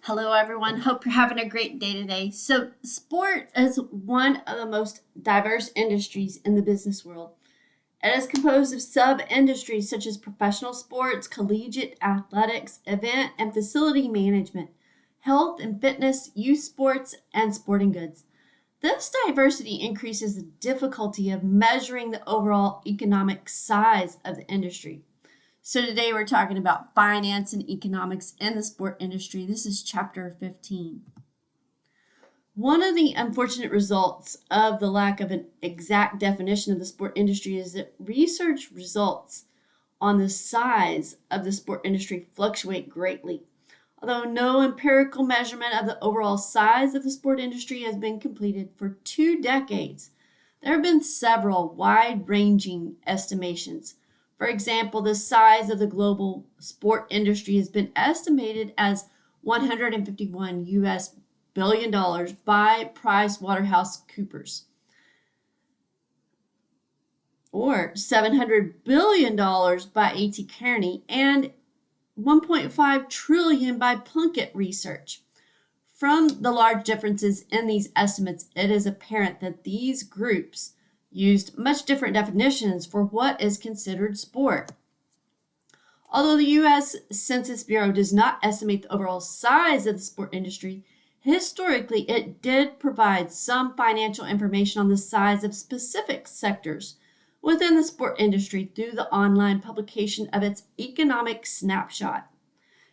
Hello, everyone. Hope you're having a great day today. So, sport is one of the most diverse industries in the business world. It is composed of sub industries such as professional sports, collegiate athletics, event and facility management, health and fitness, youth sports, and sporting goods. This diversity increases the difficulty of measuring the overall economic size of the industry. So today we're talking about finance and economics in the sport industry. This is chapter 15. One of the unfortunate results of the lack of an exact definition of the sport industry is that research results on the size of the sport industry fluctuate greatly. Although no empirical measurement of the overall size of the sport industry has been completed for 2 decades, there have been several wide-ranging estimations. For example, the size of the global sport industry has been estimated as $151 billion by PricewaterhouseCoopers, or $700 billion by A.T. Kearney, and $1.5 trillion by Plunkett Research. From the large differences in these estimates, it is apparent that these groups used much different definitions for what is considered sport. Although the U.S. Census Bureau does not estimate the overall size of the sport industry, historically it did provide some financial information on the size of specific sectors within the sport industry through the online publication of its economic snapshot.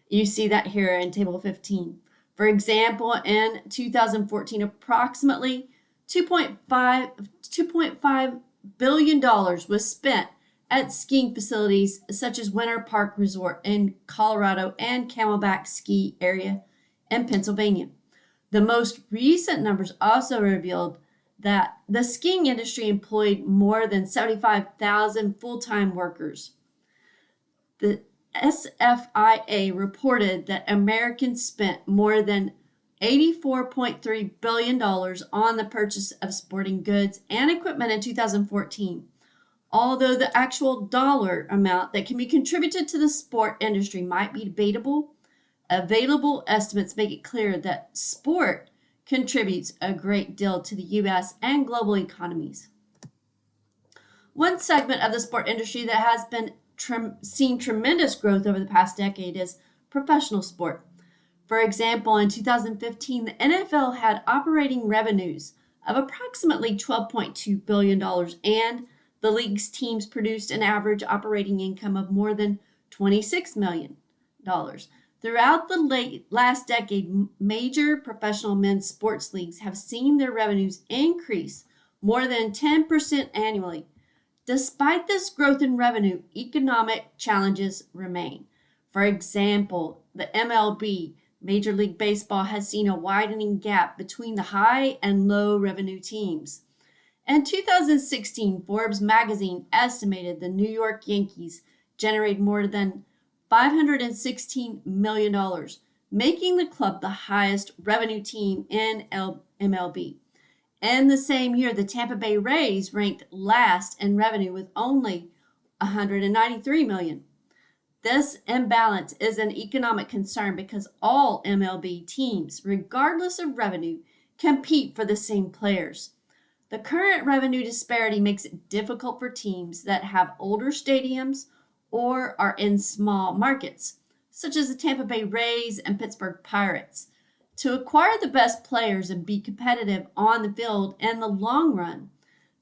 You see that here in Table 15. For example, in 2014, approximately $2.5 billion was spent at skiing facilities such as Winter Park Resort in Colorado and Camelback Ski Area in Pennsylvania. The most recent numbers also revealed that the skiing industry employed more than 75,000 full-time workers. The SFIA reported that Americans spent more than $84.3 billion on the purchase of sporting goods and equipment in 2014. Although the actual dollar amount that can be contributed to the sport industry might be debatable, available estimates make it clear that sport contributes a great deal to the U.S. and global economies. One segment of the sport industry that has been seen tremendous growth over the past decade is professional sport. For example, in 2015, the NFL had operating revenues of approximately $12.2 billion, and the league's teams produced an average operating income of more than $26 million. Throughout the last decade, major professional men's sports leagues have seen their revenues increase more than 10% annually. Despite this growth in revenue, economic challenges remain. For example, the MLB, Major League Baseball, has seen a widening gap between the high and low revenue teams. In 2016, Forbes magazine estimated the New York Yankees generated more than $516 million, making the club the highest revenue team in MLB. In the same year, the Tampa Bay Rays ranked last in revenue with only $193 million. This imbalance is an economic concern because all MLB teams, regardless of revenue, compete for the same players. The current revenue disparity makes it difficult for teams that have older stadiums or are in small markets, such as the Tampa Bay Rays and Pittsburgh Pirates, to acquire the best players and be competitive on the field in the long run.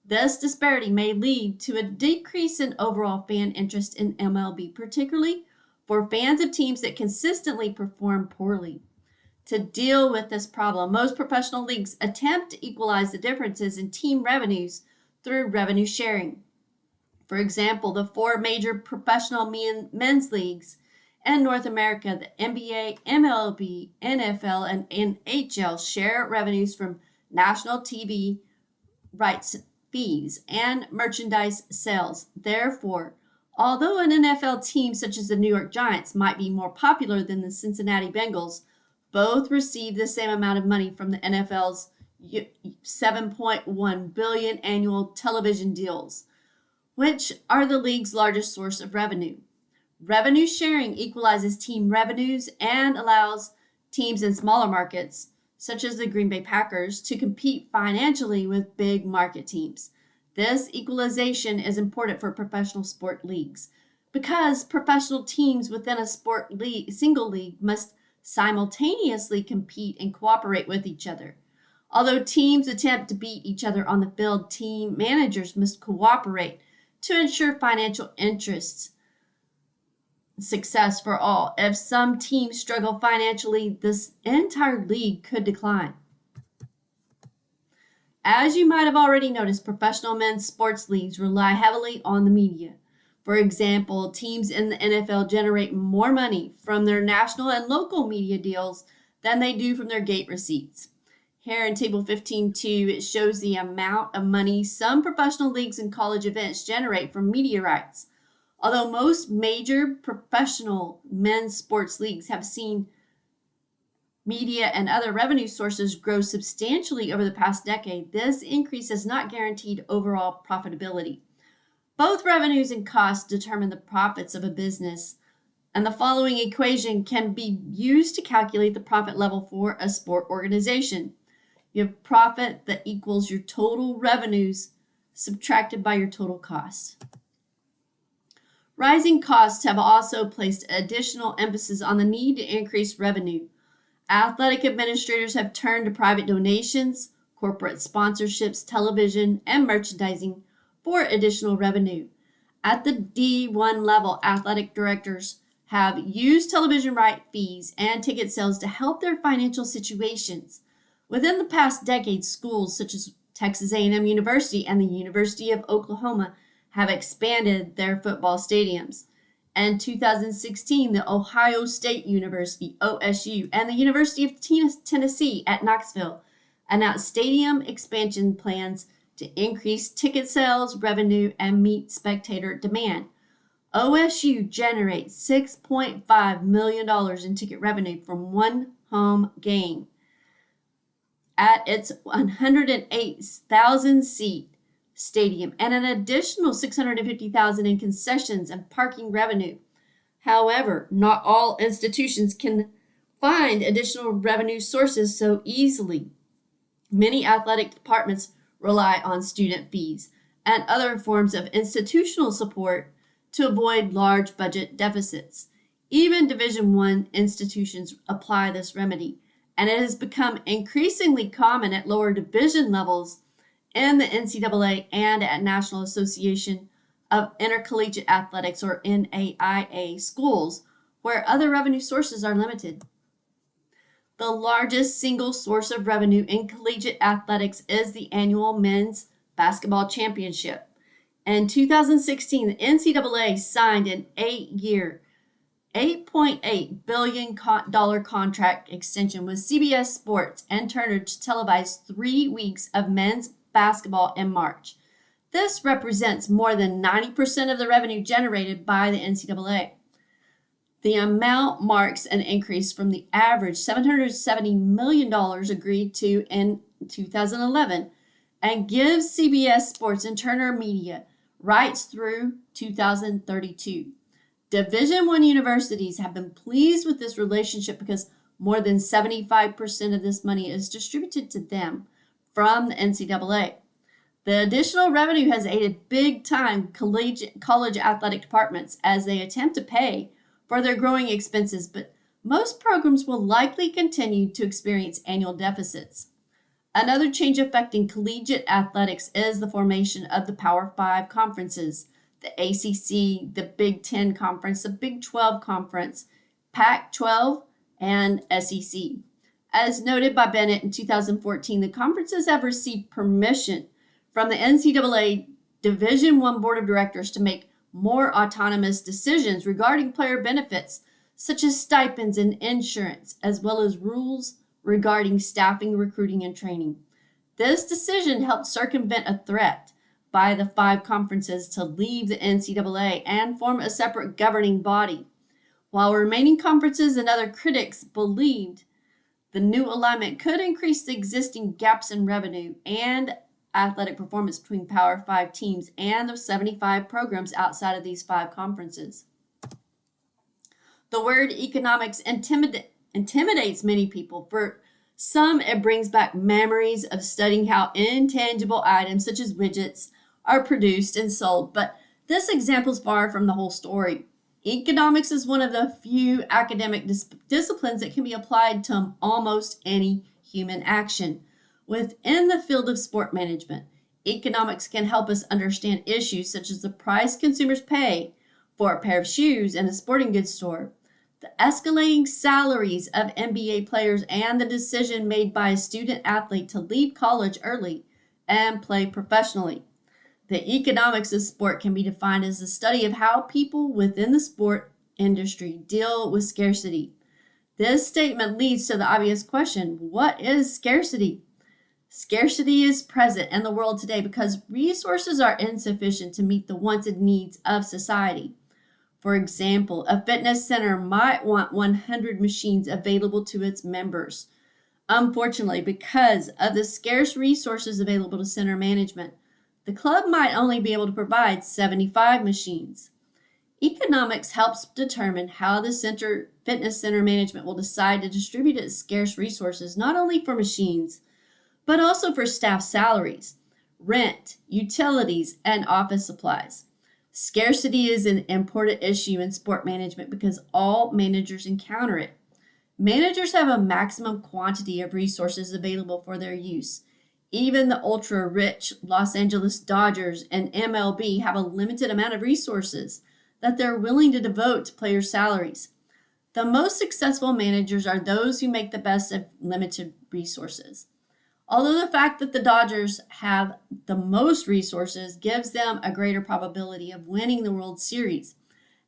This disparity may lead to a decrease in overall fan interest in MLB, particularly for fans of teams that consistently perform poorly. To deal with this problem, most professional leagues attempt to equalize the differences in team revenues through revenue sharing. For example, the 4 major professional men's leagues in North America, the NBA, MLB, NFL, and NHL, share revenues from national TV rights fees and merchandise sales. Therefore, although an NFL team such as the New York Giants might be more popular than the Cincinnati Bengals, both receive the same amount of money from the NFL's $7.1 billion annual television deals, which are the league's largest source of revenue. Revenue sharing equalizes team revenues and allows teams in smaller markets, such as the Green Bay Packers, to compete financially with big market teams. This equalization is important for professional sport leagues because professional teams within a single league must simultaneously compete and cooperate with each other. Although teams attempt to beat each other on the field, team managers must cooperate to ensure financial interests success for all. If some teams struggle financially, this entire league could decline. As you might have already noticed, professional men's sports leagues rely heavily on the media. For example, teams in the NFL generate more money from their national and local media deals than they do from their gate receipts. Here in Table 15.2, it shows the amount of money some professional leagues and college events generate from media rights. Although most major professional men's sports leagues have seen media and other revenue sources grow substantially over the past decade, this increase has not guaranteed overall profitability. Both revenues and costs determine the profits of a business, and the following equation can be used to calculate the profit level for a sport organization. You have profit that equals your total revenues subtracted by your total costs. Rising costs have also placed additional emphasis on the need to increase revenue. Athletic administrators have turned to private donations, corporate sponsorships, television, and merchandising for additional revenue. At the D1 level, athletic directors have used television right fees and ticket sales to help their financial situations. Within the past decade, schools such as Texas A&M University and the University of Oklahoma have expanded their football stadiums. In 2016, the Ohio State University, OSU, and the University of Tennessee at Knoxville announced stadium expansion plans to increase ticket sales, revenue, and meet spectator demand. OSU generates $6.5 million in ticket revenue from one home game at its 108,000 seat stadium and an additional $650,000 in concessions and parking revenue. However, not all institutions can find additional revenue sources so easily. Many athletic departments rely on student fees and other forms of institutional support to avoid large budget deficits. Even Division I institutions apply this remedy, and it has become increasingly common at lower division levels in the NCAA and at National Association of Intercollegiate Athletics, or NAIA, schools, where other revenue sources are limited. The largest single source of revenue in collegiate athletics is the annual men's basketball championship. In 2016, the NCAA signed an 8-year, $8.8 billion contract extension with CBS Sports and Turner to televise 3 weeks of men's basketball in March. This represents more than 90% of the revenue generated by the NCAA. The amount marks an increase from the average $770 million agreed to in 2011 and gives CBS Sports and Turner Media rights through 2032. Division I universities have been pleased with this relationship because more than 75% of this money is distributed to them from the NCAA. The additional revenue has aided big-time college athletic departments as they attempt to pay for their growing expenses, but most programs will likely continue to experience annual deficits. Another change affecting collegiate athletics is the formation of the Power 5 conferences, the ACC, the Big 10 Conference, the Big 12 Conference, Pac-12, and SEC. As noted by Bennett in 2014, the conferences have received permission from the NCAA Division I Board of Directors to make more autonomous decisions regarding player benefits, such as stipends and insurance, as well as rules regarding staffing, recruiting, and training. This decision helped circumvent a threat by the 5 conferences to leave the NCAA and form a separate governing body. While remaining conferences and other critics believed the new alignment could increase the existing gaps in revenue and athletic performance between Power 5 teams and the 75 programs outside of these 5 conferences. The word economics intimidates many people. For some, it brings back memories of studying how intangible items such as widgets are produced and sold. But this example is far from the whole story. Economics is one of the few academic disciplines that can be applied to almost any human action. Within the field of sport management, economics can help us understand issues such as the price consumers pay for a pair of shoes in a sporting goods store, the escalating salaries of NBA players, and the decision made by a student athlete to leave college early and play professionally. The economics of sport can be defined as the study of how people within the sport industry deal with scarcity. This statement leads to the obvious question: what is scarcity? Scarcity is present in the world today because resources are insufficient to meet the wants and needs of society. For example, a fitness center might want 100 machines available to its members. Unfortunately, because of the scarce resources available to center management, the club might only be able to provide 75 machines. Economics helps determine how the fitness center management will decide to distribute its scarce resources, not only for machines, but also for staff salaries, rent, utilities, and office supplies. Scarcity is an important issue in sport management because all managers encounter it. Managers have a maximum quantity of resources available for their use. Even the ultra-rich Los Angeles Dodgers and MLB have a limited amount of resources that they're willing to devote to player salaries. The most successful managers are those who make the best of limited resources. Although the fact that the Dodgers have the most resources gives them a greater probability of winning the World Series,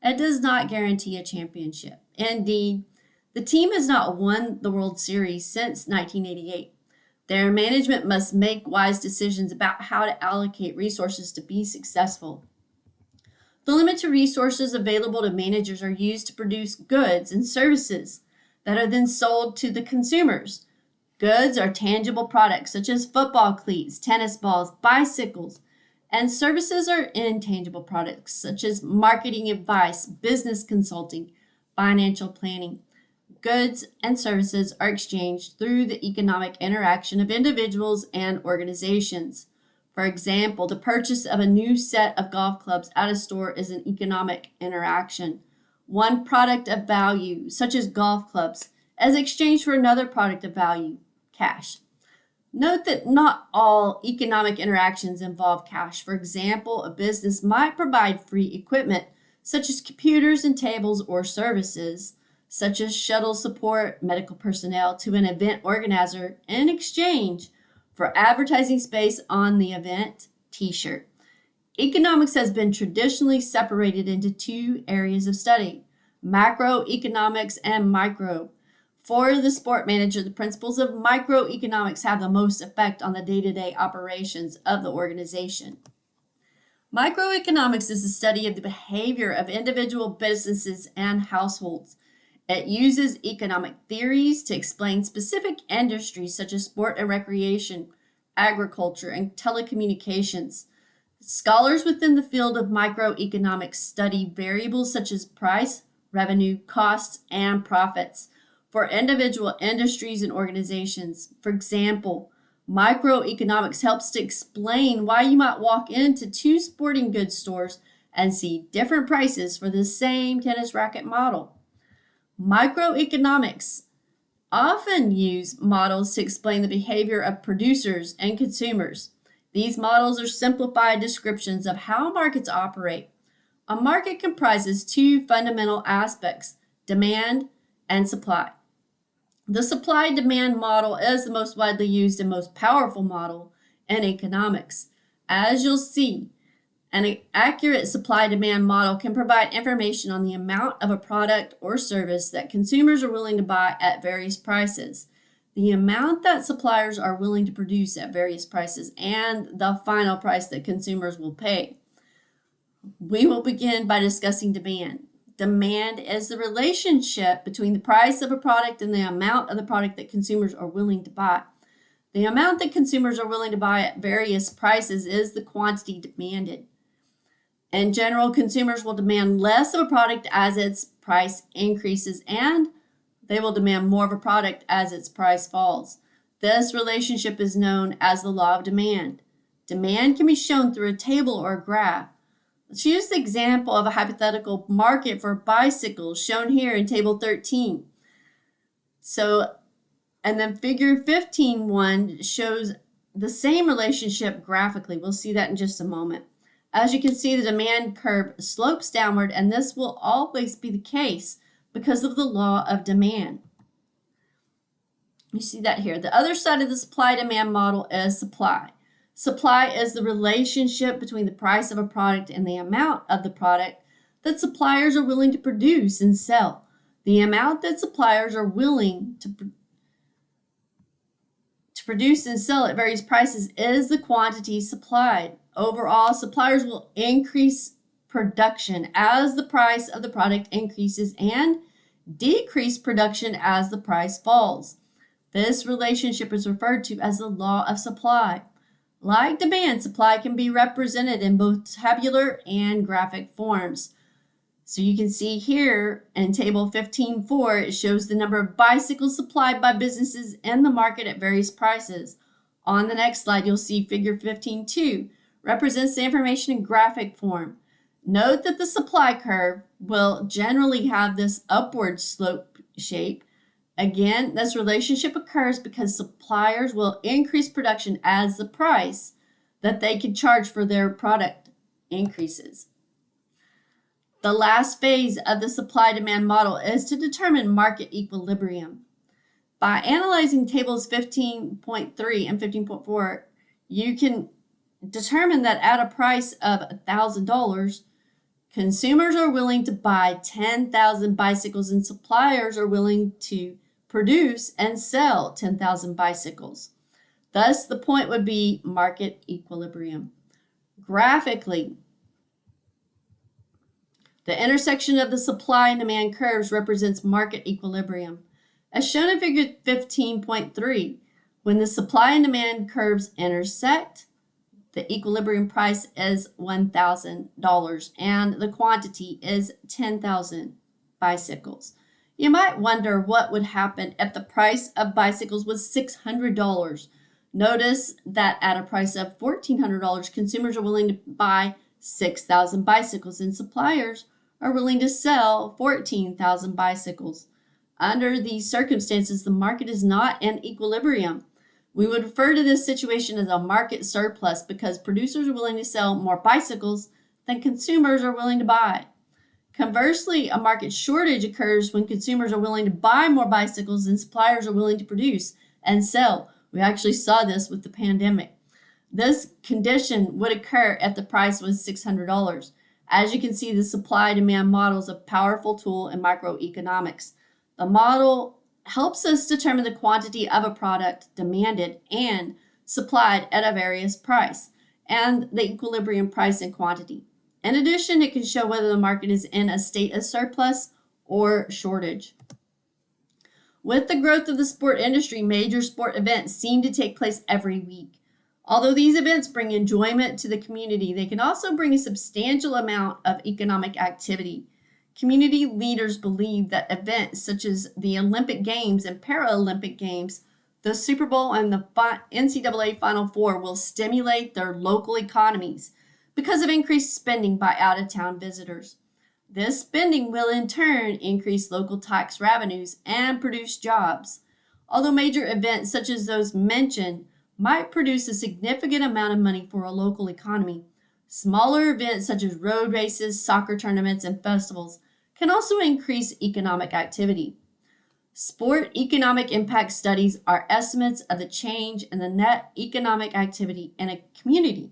it does not guarantee a championship. Indeed, the team has not won the World Series since 1988. Their management must make wise decisions about how to allocate resources to be successful. The limited resources available to managers are used to produce goods and services that are then sold to the consumers. Goods are tangible products such as football cleats, tennis balls, bicycles, and services are intangible products such as marketing advice, business consulting, financial planning. Goods and services are exchanged through the economic interaction of individuals and organizations. For example, the purchase of a new set of golf clubs at a store is an economic interaction. One product of value, such as golf clubs, is exchanged for another product of value, cash. Note that not all economic interactions involve cash. For example, a business might provide free equipment, such as computers and tables, or services, such as shuttle support, medical personnel, to an event organizer in exchange for advertising space on the event t-shirt. Economics has been traditionally separated into two areas of study: macroeconomics and micro. For the sport manager, the principles of microeconomics have the most effect on the day-to-day operations of the organization. Microeconomics is the study of the behavior of individual businesses and households. It uses economic theories to explain specific industries such as sport and recreation, agriculture, and telecommunications. Scholars within the field of microeconomics study variables such as price, revenue, costs, and profits for individual industries and organizations. For example, microeconomics helps to explain why you might walk into two sporting goods stores and see different prices for the same tennis racket model. Microeconomics often use models to explain the behavior of producers and consumers. These models are simplified descriptions of how markets operate. A market comprises two fundamental aspects: demand and supply. The supply-demand model is the most widely used and most powerful model in economics. As you'll see, an accurate supply-demand model can provide information on the amount of a product or service that consumers are willing to buy at various prices, the amount that suppliers are willing to produce at various prices, and the final price that consumers will pay. We will begin by discussing demand. Demand is the relationship between the price of a product and the amount of the product that consumers are willing to buy. The amount that consumers are willing to buy at various prices is the quantity demanded. In general, consumers will demand less of a product as its price increases, and they will demand more of a product as its price falls. This relationship is known as the law of demand. Demand can be shown through a table or a graph. Let's use the example of a hypothetical market for bicycles shown here in table 13. And then figure 15.1 shows the same relationship graphically. We'll see that in just a moment. As you can see, the demand curve slopes downward, and this will always be the case because of the law of demand. You see that here. The other side of the supply-demand model is supply. Supply is the relationship between the price of a product and the amount of the product that suppliers are willing to produce and sell. The amount that suppliers are willing to produce and sell at various prices is the quantity supplied. Overall, suppliers will increase production as the price of the product increases and decrease production as the price falls. This relationship is referred to as the law of supply. Like demand, supply can be represented in both tabular and graphic forms. So you can see here in table 15.4, it shows the number of bicycles supplied by businesses in the market at various prices. On the next slide, you'll see figure 15.2 represents the information in graphic form. Note that the supply curve will generally have this upward slope shape. Again, this relationship occurs because suppliers will increase production as the price that they can charge for their product increases. The last phase of the supply-demand model is to determine market equilibrium. By analyzing tables 15.3 and 15.4, you can determine that at a price of $1,000, consumers are willing to buy 10,000 bicycles and suppliers are willing to produce and sell 10,000 bicycles. Thus, the point would be market equilibrium. Graphically, the intersection of the supply and demand curves represents market equilibrium. As shown in figure 15.3, when the supply and demand curves intersect, the equilibrium price is $1,000 and the quantity is 10,000 bicycles. You might wonder what would happen if the price of bicycles was $600. Notice that at a price of $1,400, consumers are willing to buy 6,000 bicycles and suppliers are willing to sell 14,000 bicycles. Under these circumstances, the market is not in equilibrium. We would refer to this situation as a market surplus because producers are willing to sell more bicycles than consumers are willing to buy. Conversely, a market shortage occurs when consumers are willing to buy more bicycles than suppliers are willing to produce and sell. We actually saw this with the pandemic. This condition would occur if the price was $600. As you can see, the supply-demand model is a powerful tool in microeconomics. The model helps us determine the quantity of a product demanded and supplied at a various price and the equilibrium price and quantity. In addition, it can show whether the market is in a state of surplus or shortage. With the growth of the sport industry, major sport events seem to take place every week. Although these events bring enjoyment to the community, they can also bring a substantial amount of economic activity. Community leaders believe that events such as the Olympic Games and Paralympic Games, the Super Bowl, and the NCAA Final Four will stimulate their local economies because of increased spending by out-of-town visitors. This spending will in turn increase local tax revenues and produce jobs. Although major events such as those mentioned might produce a significant amount of money for a local economy, smaller events such as road races, soccer tournaments, and festivals can also increase economic activity. Sport economic impact studies are estimates of the change in the net economic activity in a community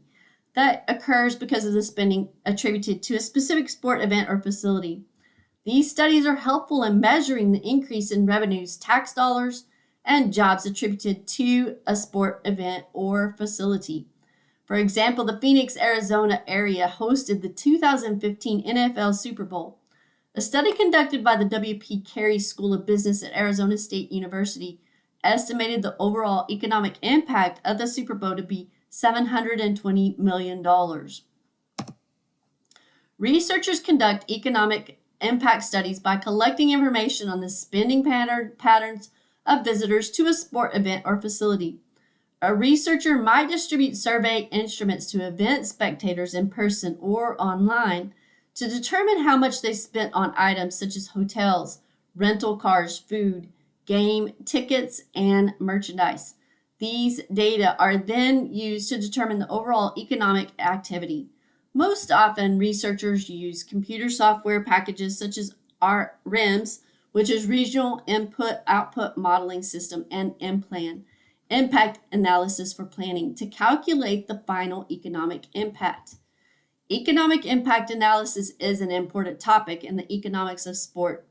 that occurs because of the spending attributed to a specific sport event or facility. These studies are helpful in measuring the increase in revenues, tax dollars, and jobs attributed to a sport event or facility. For example, the Phoenix, Arizona area hosted the 2015 NFL Super Bowl. A study conducted by the W.P. Carey School of Business at Arizona State University estimated the overall economic impact of the Super Bowl to be $720 million. Researchers conduct economic impact studies by collecting information on the spending patterns of visitors to a sport event or facility. A researcher might distribute survey instruments to event spectators in person or online to determine how much they spent on items such as hotels, rental cars, food, game tickets, and merchandise. These data are then used to determine the overall economic activity. Most often, researchers use computer software packages such as RIMS, which is Regional Input-Output Modeling System, and Implan, Impact Analysis for Planning, to calculate the final economic impact. Economic impact analysis is an important topic in the economics of sport.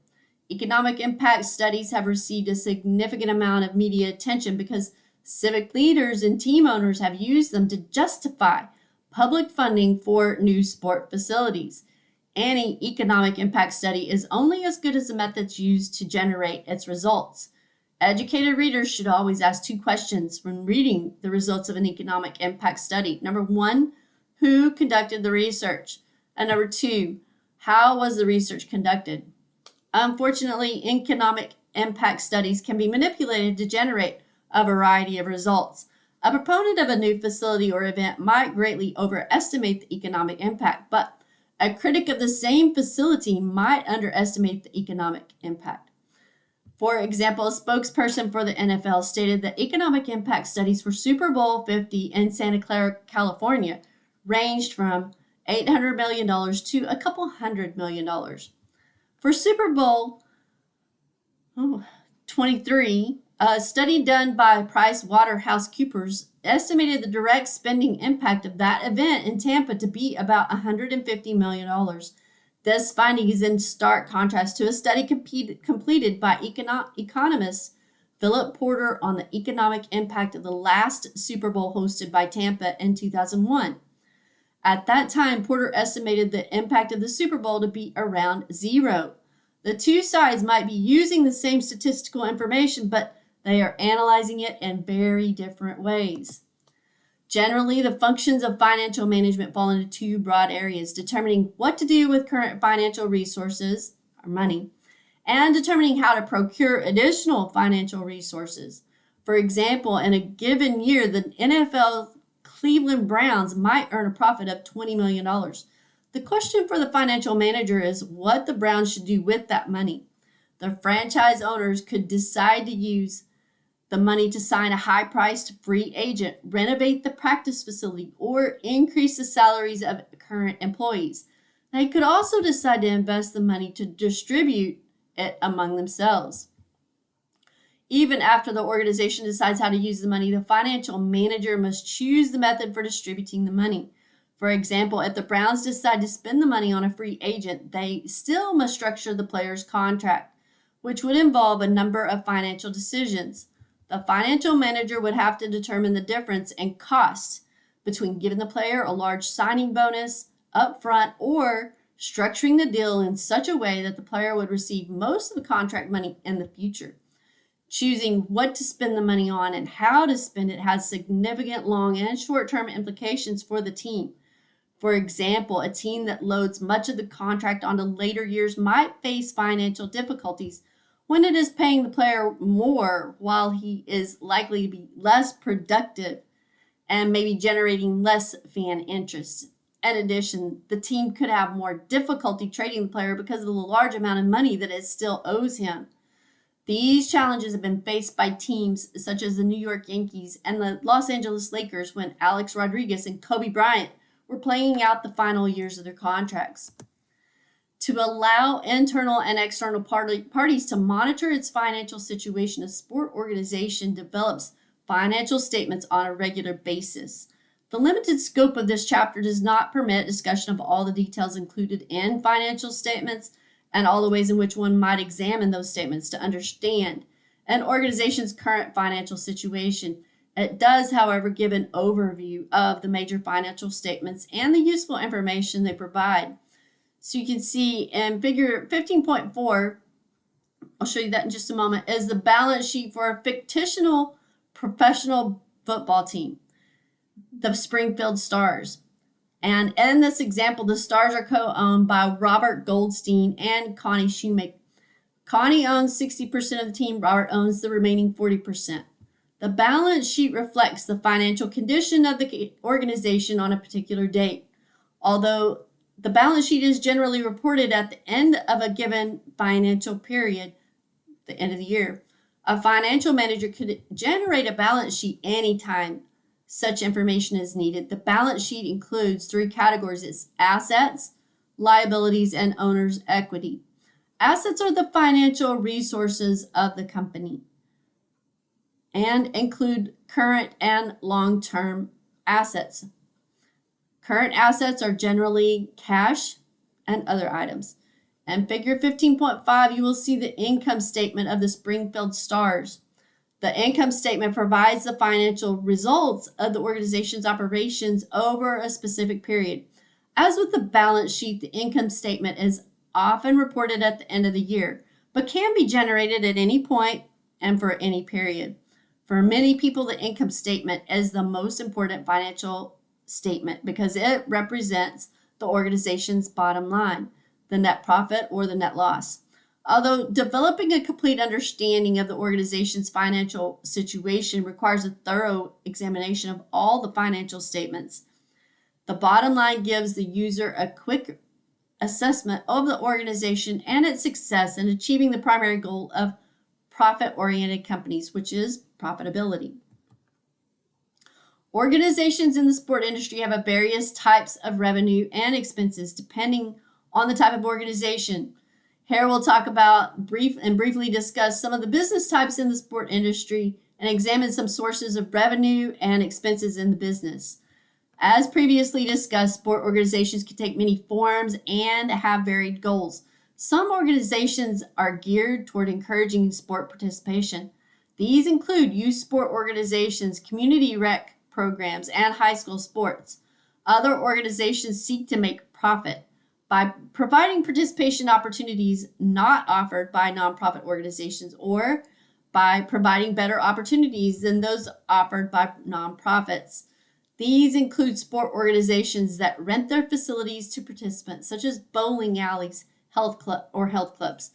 Economic impact studies have received a significant amount of media attention because civic leaders and team owners have used them to justify public funding for new sport facilities. Any economic impact study is only as good as the methods used to generate its results. Educated readers should always ask two questions when reading the results of an economic impact study. Number one, who conducted the research? And number two, how was the research conducted? Unfortunately, economic impact studies can be manipulated to generate a variety of results. A proponent of a new facility or event might greatly overestimate the economic impact, but a critic of the same facility might underestimate the economic impact. For example, a spokesperson for the NFL stated that economic impact studies for Super Bowl 50 in Santa Clara, California, ranged from $800 million to a couple $100 million. For Super Bowl 23, a study done by PricewaterhouseCoopers estimated the direct spending impact of that event in Tampa to be about $150 million. This finding is in stark contrast to a study completed by economist Philip Porter on the economic impact of the last Super Bowl hosted by Tampa in 2001. At that time, Porter estimated the impact of the Super Bowl to be around zero. The two sides might be using the same statistical information, but they are analyzing it in very different ways. Generally, the functions of financial management fall into two broad areas: determining what to do with current financial resources, or money, and determining how to procure additional financial resources. For example, in a given year, the NFL Cleveland Browns might earn a profit of $20 million. The question for the financial manager is what the Browns should do with that money. The franchise owners could decide to use the money to sign a high-priced free agent, renovate the practice facility, or increase the salaries of current employees. They could also decide to invest the money to distribute it among themselves. Even after the organization decides how to use the money, the financial manager must choose the method for distributing the money. For example, if the Browns decide to spend the money on a free agent, they still must structure the player's contract, which would involve a number of financial decisions. The financial manager would have to determine the difference in cost between giving the player a large signing bonus up front or structuring the deal in such a way that the player would receive most of the contract money in the future. Choosing what to spend the money on and how to spend it has significant long and short-term implications for the team. For example, a team that loads much of the contract onto later years might face financial difficulties when it is paying the player more while he is likely to be less productive and maybe generating less fan interest. In addition, the team could have more difficulty trading the player because of the large amount of money that it still owes him. These challenges have been faced by teams such as the New York Yankees and the Los Angeles Lakers when Alex Rodriguez and Kobe Bryant were playing out the final years of their contracts. To allow internal and external parties to monitor its financial situation, a sport organization develops financial statements on a regular basis. The limited scope of this chapter does not permit discussion of all the details included in financial statements and all the ways in which one might examine those statements to understand an organization's current financial situation. It does, however, give an overview of the major financial statements and the useful information they provide. So you can see in figure 15.4, I'll show you that in just a moment, is the balance sheet for a fictional professional football team, the Springfield Stars. And in this example, the Stars are co-owned by Robert Goldstein and Connie Shoemaker. Connie owns 60% of the team. Robert owns the remaining 40%. The balance sheet reflects the financial condition of the organization on a particular date. Although the balance sheet is generally reported at the end of a given financial period, the end of the year, a financial manager could generate a balance sheet anytime such information is needed. The balance sheet includes three categories: it's assets, liabilities, and owner's equity. Assets are the financial resources of the company and include current and long-term assets. Current assets are generally cash and other items. And figure 15.5, you will see the income statement of the Springfield Stars. The income statement provides the financial results of the organization's operations over a specific period. As with the balance sheet, the income statement is often reported at the end of the year, but can be generated at any point and for any period. For many people, the income statement is the most important financial statement because it represents the organization's bottom line, the net profit or the net loss. Although developing a complete understanding of the organization's financial situation requires a thorough examination of all the financial statements, the bottom line gives the user a quick assessment of the organization and its success in achieving the primary goal of profit-oriented companies, which is profitability. Organizations in the sport industry have various types of revenue and expenses depending on the type of organization. Here we'll talk about briefly discuss some of the business types in the sport industry and examine some sources of revenue and expenses in the business. As previously discussed, sport organizations can take many forms and have varied goals. Some organizations are geared toward encouraging sport participation. These include youth sport organizations, community rec programs, and high school sports. Other organizations seek to make profit by providing participation opportunities not offered by nonprofit organizations or by providing better opportunities than those offered by nonprofits. These include sport organizations that rent their facilities to participants, such as bowling alleys, health clubs.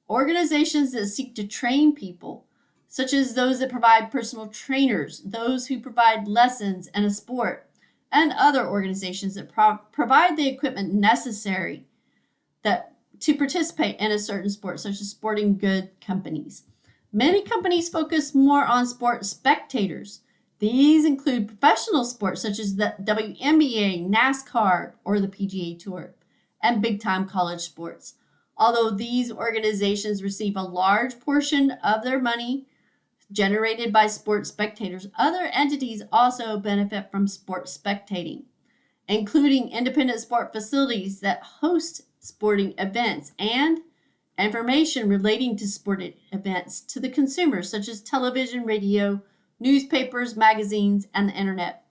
Organizations that seek to train people, such as those that provide personal trainers, those who provide lessons in a sport, and other organizations that provide the equipment necessary to participate in a certain sport, such as sporting good companies. Many companies focus more on sport spectators. These include professional sports such as the WNBA, NASCAR, or the PGA Tour, and big-time college sports. Although these organizations receive a large portion of their money generated by sports spectators, other entities also benefit from sports spectating, including independent sport facilities that host sporting events and information relating to sporting events to the consumers, such as television, radio, newspapers, magazines, and the internet,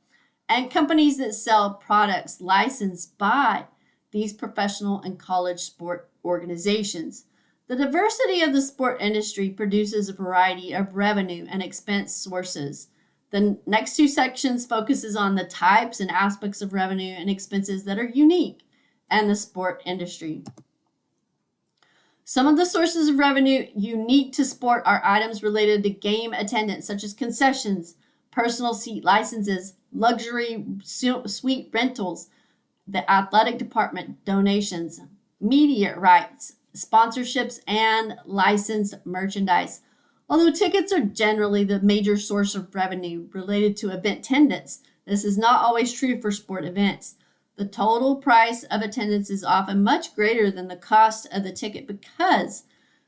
and companies that sell products licensed by these professional and college sport organizations. The diversity of the sport industry produces a variety of revenue and expense sources. The next two sections focuses on the types and aspects of revenue and expenses that are unique in the sport industry. Some of the sources of revenue unique to sport are items related to game attendance, such as concessions, personal seat licenses, luxury suite rentals, the athletic department donations, media rights, sponsorships, and licensed merchandise. Although tickets are generally the major source of revenue related to event attendance, this is not always true for sport events. The total price of attendance is often much greater than the cost of the ticket because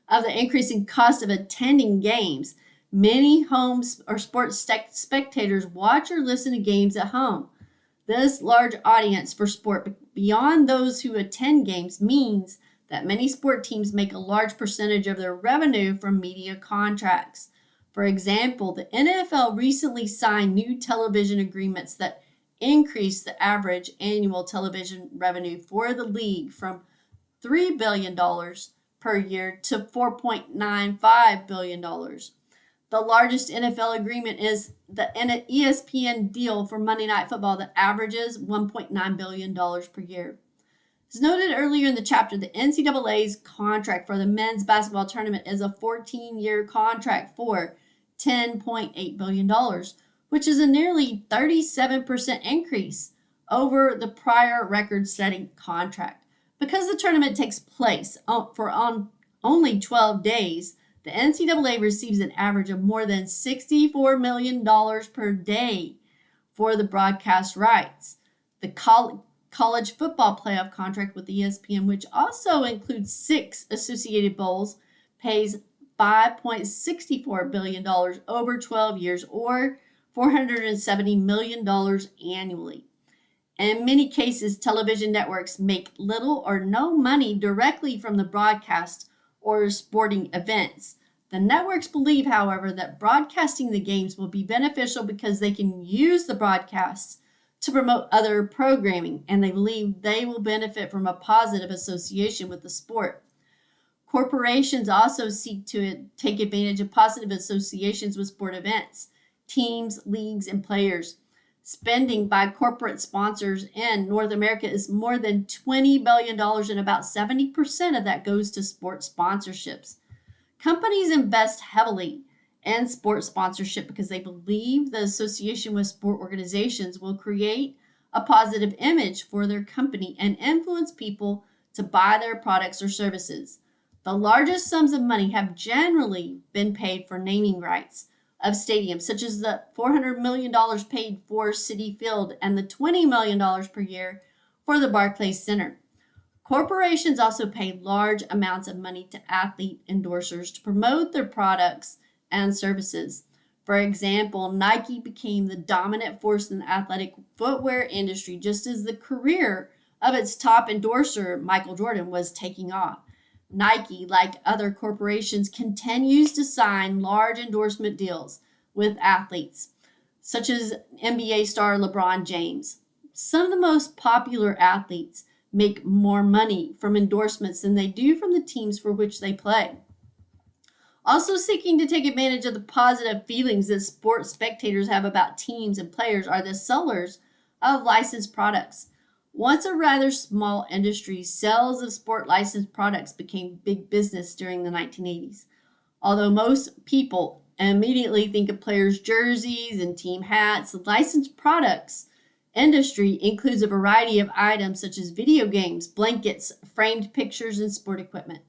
of the increasing cost of attending games. Many homes or sports spectators watch or listen to games at home. This large audience for sport beyond those who attend games means that many sport teams make a large percentage of their revenue from media contracts. For example, the NFL recently signed new television agreements that increased the average annual television revenue for the league from $3 billion per year to $4.95 billion. The largest NFL agreement is the ESPN deal for Monday Night Football that averages $1.9 billion per year. As noted earlier in the chapter, the NCAA's contract for the men's basketball tournament is a 14-year contract for $10.8 billion, which is a nearly 37% increase over the prior record-setting contract. Because the tournament takes place for only 12 days, the NCAA receives an average of more than $64 million per day for the broadcast rights. The college football playoff contract with ESPN, which also includes 6 associated bowls, pays $5.64 billion over 12 years, or $470 million annually. In many cases, television networks make little or no money directly from the broadcast or sporting events. The networks believe, however, that broadcasting the games will be beneficial because they can use the broadcasts to promote other programming, and they believe they will benefit from a positive association with the sport. Corporations also seek to take advantage of positive associations with sport events, teams, leagues, and players. Spending by corporate sponsors in North America is more than $20 billion, and about 70% of that goes to sports sponsorships. Companies invest heavily in sports sponsorship because they believe the association with sport organizations will create a positive image for their company and influence people to buy their products or services. The largest sums of money have generally been paid for naming rights of stadiums, such as the $400 million paid for Citi Field and the $20 million per year for the Barclays Center. Corporations also pay large amounts of money to athlete endorsers to promote their products and services. For example, Nike became the dominant force in the athletic footwear industry just as the career of its top endorser, Michael Jordan, was taking off. Nike, like other corporations, continues to sign large endorsement deals with athletes, such as NBA star LeBron James. Some of the most popular athletes make more money from endorsements than they do from the teams for which they play. Also seeking to take advantage of the positive feelings that sports spectators have about teams and players are the sellers of licensed products. Once a rather small industry, sales of sport licensed products became big business during the 1980s. Although most people immediately think of players' jerseys and team hats, the licensed products industry includes a variety of items such as video games, blankets, framed pictures, and sport equipment.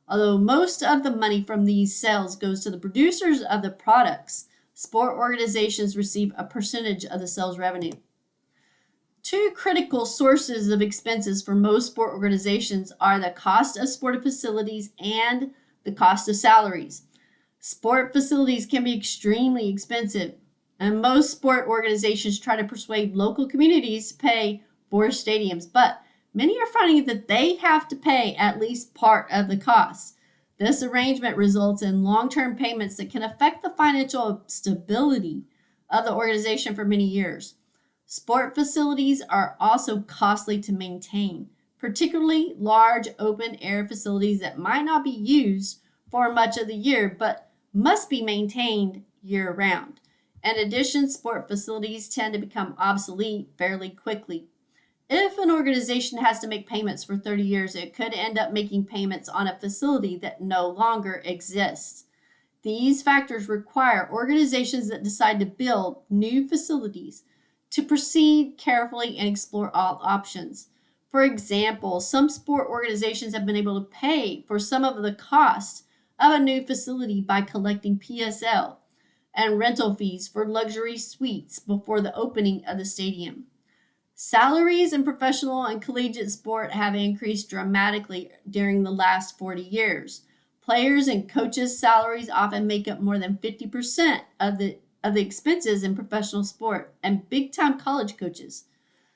Although most of the money from these sales goes to the producers of the products, sport organizations receive a percentage of the sales revenue. Two critical sources of expenses for most sport organizations are the cost of sport facilities and the cost of salaries. Sport facilities can be extremely expensive, and most sport organizations try to persuade local communities to pay for stadiums, but many are finding that they have to pay at least part of the cost. This arrangement results in long-term payments that can affect the financial stability of the organization for many years. Sport facilities are also costly to maintain, particularly large open-air facilities that might not be used for much of the year but must be maintained year-round. In addition, sport facilities tend to become obsolete fairly quickly. If an organization has to make payments for 30 years, it could end up making payments on a facility that no longer exists. These factors require organizations that decide to build new facilities to proceed carefully and explore all options. For example, some sport organizations have been able to pay for some of the cost of a new facility by collecting PSL and rental fees for luxury suites before the opening of the stadium. Salaries in professional and collegiate sport have increased dramatically during the last 40 years. Players and coaches' salaries often make up more than 50% of the expenses in professional sport, and big-time college coaches,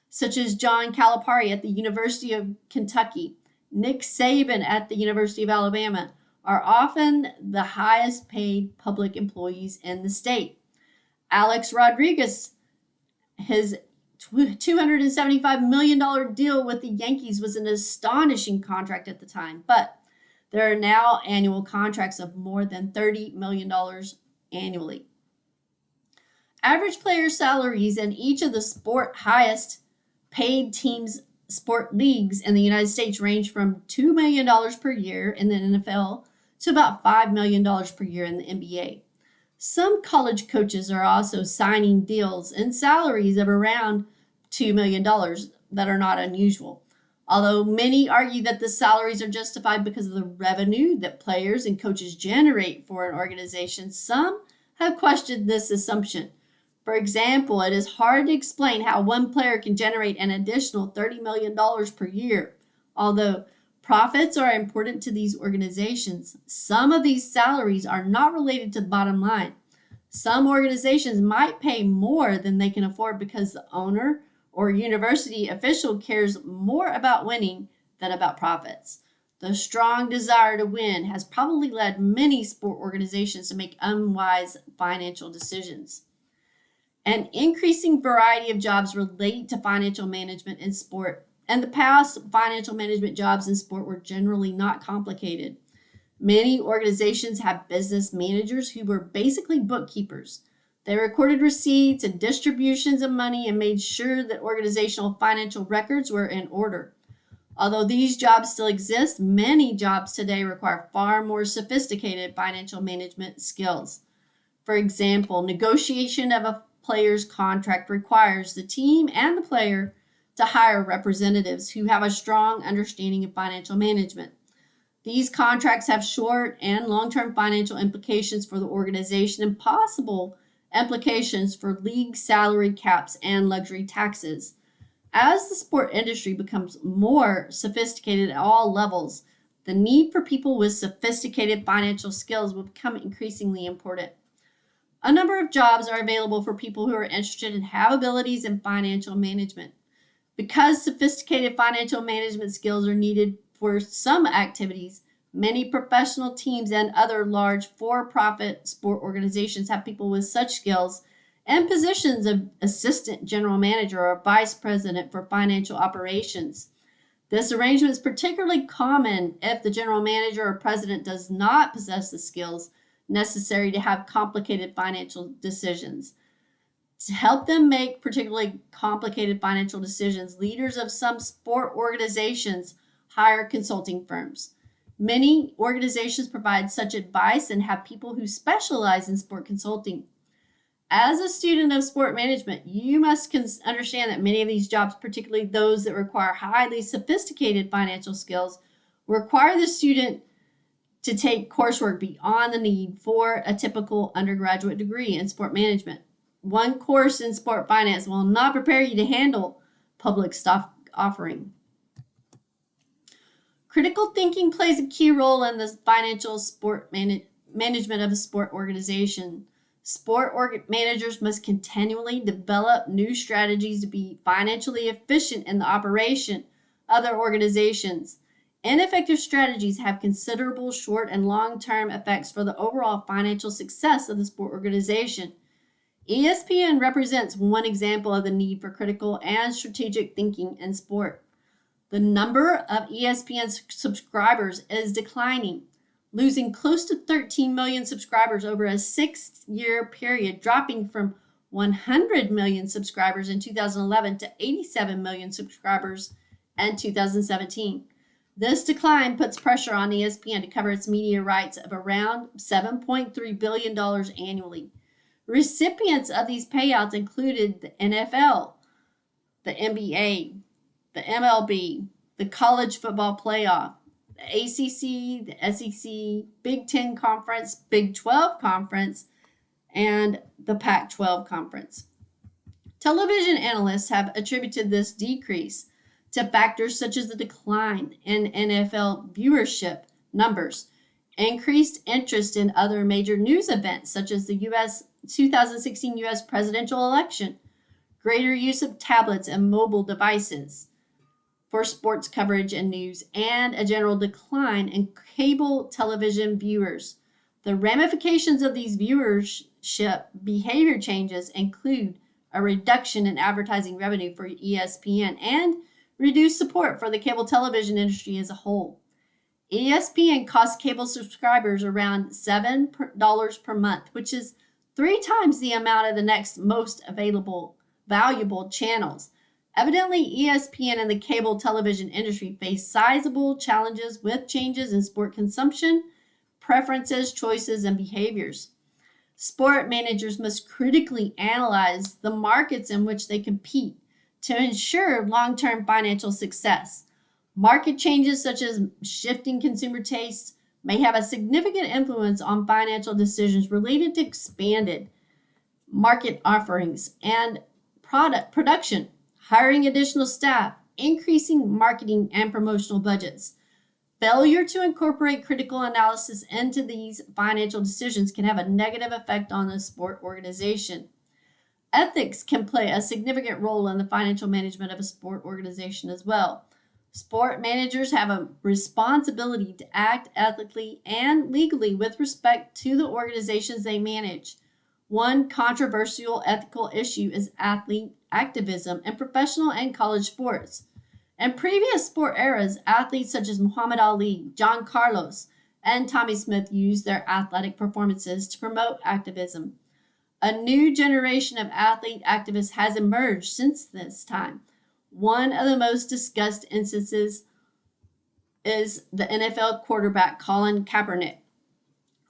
such as John Calipari at the University of Kentucky, Nick Saban at the University of Alabama, are often the highest paid public employees in the state. Alex Rodriguez, his $275 million deal with the Yankees was an astonishing contract at the time, but there are now annual contracts of more than $30 million annually. Average player salaries in each of the highest paid teams sport leagues in the United States range from $2 million per year in the NFL to about $5 million per year in the NBA. Some college coaches are also signing deals and salaries of around $2 million that are not unusual. Although many argue that the salaries are justified because of the revenue that players and coaches generate for an organization, some have questioned this assumption. For example, it is hard to explain how one player can generate an additional $30 million per year. Although profits are important to these organizations, some of these salaries are not related to the bottom line. Some organizations might pay more than they can afford because the owner or university official cares more about winning than about profits. The strong desire to win has probably led many sport organizations to make unwise financial decisions. An increasing variety of jobs relate to financial management in sport. In the past, financial management jobs in sport were generally not complicated. Many organizations have business managers who were basically bookkeepers. They recorded receipts and distributions of money and made sure that organizational financial records were in order. Although these jobs still exist, many jobs today require far more sophisticated financial management skills. For example, negotiation of a player's contract requires the team and the player to hire representatives who have a strong understanding of financial management. These contracts have short and long-term financial implications for the organization and possible implications for league salary caps and luxury taxes. As the sport industry becomes more sophisticated at all levels, the need for people with sophisticated financial skills will become increasingly important. A number of jobs are available for people who are interested and have abilities in financial management. Because sophisticated financial management skills are needed for some activities, many professional teams and other large for-profit sport organizations have people with such skills and positions of assistant general manager or vice president for financial operations. This arrangement is particularly common if the general manager or president does not possess the skills necessary to have complicated financial decisions. To help them make particularly complicated financial decisions, leaders of some sport organizations hire consulting firms. Many organizations provide such advice and have people who specialize in sport consulting. As a student of sport management, you must understand that many of these jobs, particularly those that require highly sophisticated financial skills, require the student to take coursework beyond the need for a typical undergraduate degree in sport management. One course in sport finance will not prepare you to handle public stock offering. Critical thinking plays a key role in the financial sport management of a sport organization. Managers must continually develop new strategies to be financially efficient in the operation of their organizations. Ineffective strategies have considerable short and long-term effects for the overall financial success of the sport organization. ESPN represents one example of the need for critical and strategic thinking in sport. The number of ESPN subscribers is declining, losing close to 13 million subscribers over a 6-year period, dropping from 100 million subscribers in 2011 to 87 million subscribers in 2017. This decline puts pressure on ESPN to cover its media rights of around $7.3 billion annually. Recipients of these payouts included the NFL, the NBA, the MLB, the College Football Playoff, the ACC, the SEC, Big Ten Conference, Big 12 Conference, and the Pac-12 Conference. Television analysts have attributed this decrease to factors such as the decline in NFL viewership numbers, increased interest in other major news events such as the 2016 U.S. presidential election, greater use of tablets and mobile devices for sports coverage and news, and a general decline in cable television viewers. The ramifications of these viewership behavior changes include a reduction in advertising revenue for ESPN and reduced support for the cable television industry as a whole. ESPN costs cable subscribers around $7 per month, which is 3 times the amount of the next most valuable channels. Evidently, ESPN and the cable television industry face sizable challenges with changes in sport consumption, preferences, choices, and behaviors. Sport managers must critically analyze the markets in which they compete to ensure long-term financial success. Market changes such as shifting consumer tastes may have a significant influence on financial decisions related to expanded market offerings and product production, hiring additional staff, increasing marketing and promotional budgets. Failure to incorporate critical analysis into these financial decisions can have a negative effect on the sport organization. Ethics can play a significant role in the financial management of a sport organization as well. Sport managers have a responsibility to act ethically and legally with respect to the organizations they manage. One controversial ethical issue is athlete activism in professional and college sports. In previous sport eras, athletes such as Muhammad Ali, John Carlos, and Tommy Smith used their athletic performances to promote activism. A new generation of athlete activists has emerged since this time. One of the most discussed instances is the NFL quarterback Colin Kaepernick.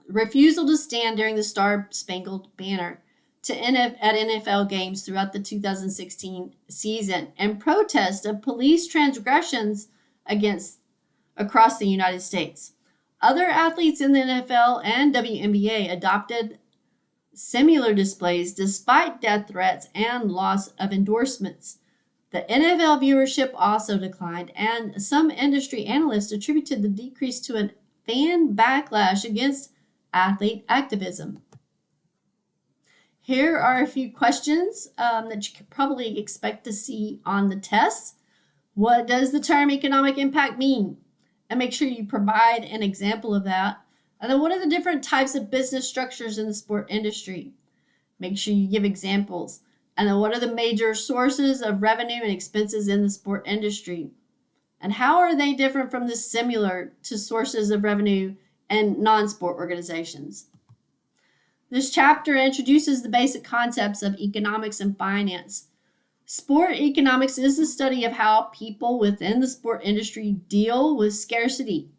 Refusal to stand during the Star-Spangled Banner at NFL games throughout the 2016 season and protest of police transgressions across the United States. Other athletes in the NFL and WNBA adopted similar displays despite death threats and loss of endorsements. The NFL viewership also declined, and some industry analysts attributed the decrease to a fan backlash against athlete activism. Here are a few questions that you could probably expect to see on the test. What does the term economic impact mean? And make sure you provide an example of that. And then what are the different types of business structures in the sport industry? Make sure you give examples. And then what are the major sources of revenue and expenses in the sport industry? And how are they different from the similar to sources of revenue and non-sport organizations? This chapter introduces the basic concepts of economics and finance. Sport economics is the study of how people within the sport industry deal with scarcity.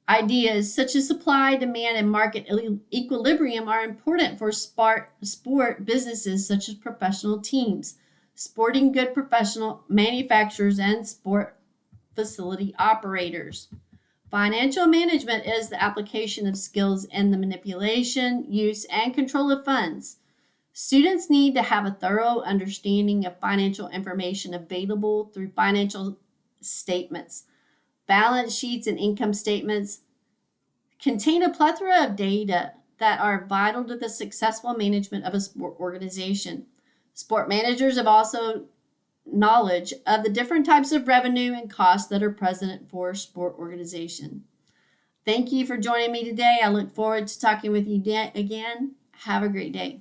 Ideas such as supply, demand, and market equilibrium are important for sport businesses such as professional teams, sporting good professional manufacturers, and sport facility operators. Financial management is the application of skills in the manipulation, use, and control of funds. Students need to have a thorough understanding of financial information available through financial statements. Balance sheets and income statements contain a plethora of data that are vital to the successful management of a sport organization. Sport managers have also knowledge of the different types of revenue and costs that are present for a sport organization. Thank you for joining me today. I look forward to talking with you again. Have a great day.